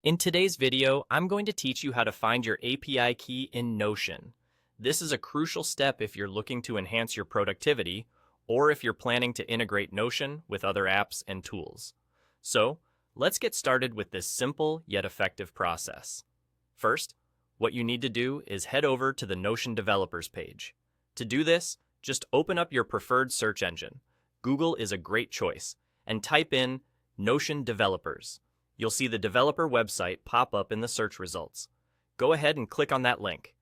In today's video, I'm going to teach you how to find your API key in Notion. This is a crucial step if you're looking to enhance your productivity or if you're planning to integrate Notion with other apps and tools. So, let's get started with this simple yet effective process. First, what you need to do is head over to the Notion developers page. To do this, just open up your preferred search engine. Google is a great choice, and type in Notion developers. You'll see the developer website pop up in the search results. Go ahead and click on that link.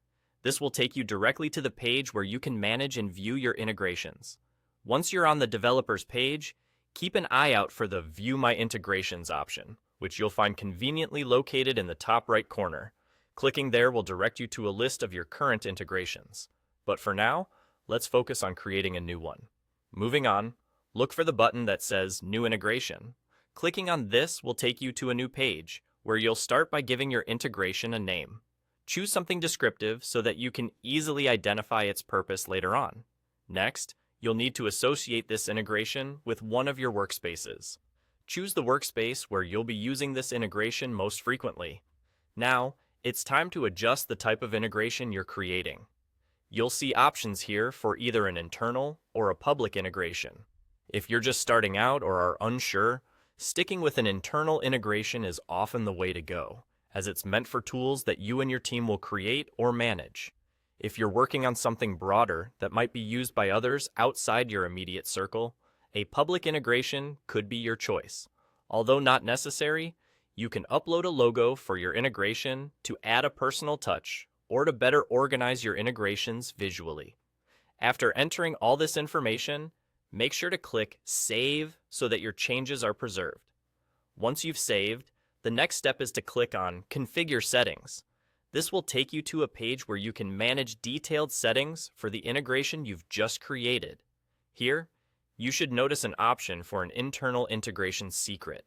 This will take you directly to the page where you can manage and view your integrations. Once you're on the developers page, keep an eye out for the View My Integrations option, which you'll find conveniently located in the top right corner. Clicking there will direct you to a list of your current integrations. But for now, let's focus on creating a new one. Moving on, look for the button that says New Integration. Clicking on this will take you to a new page, where you'll start by giving your integration a name. Choose something descriptive so that you can easily identify its purpose later on. Next, you'll need to associate this integration with one of your workspaces. Choose the workspace where you'll be using this integration most frequently. Now, it's time to adjust the type of integration you're creating. You'll see options here for either an internal or a public integration. If you're just starting out or are unsure, sticking with an internal integration is often the way to go, as it's meant for tools that you and your team will create or manage. If you're working on something broader that might be used by others outside your immediate circle, a public integration could be your choice. Although not necessary, you can upload a logo for your integration to add a personal touch or to better organize your integrations visually. After entering all this information, make sure to click Save so that your changes are preserved. Once you've saved, the next step is to click on Configure Settings. This will take you to a page where you can manage detailed settings for the integration you've just created. Here, you should notice an option for an internal integration secret.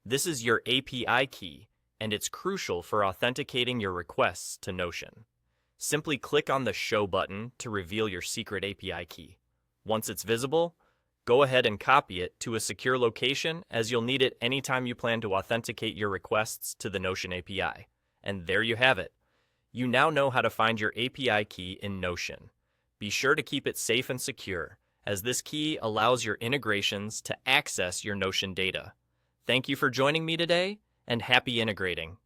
This is your API key, and it's crucial for authenticating your requests to Notion. Simply click on the Show button to reveal your secret API key. Once it's visible, go ahead and copy it to a secure location, as you'll need it anytime you plan to authenticate your requests to the Notion API. And there you have it. You now know how to find your API key in Notion. Be sure to keep it safe and secure, as this key allows your integrations to access your Notion data. Thank you for joining me today, and happy integrating.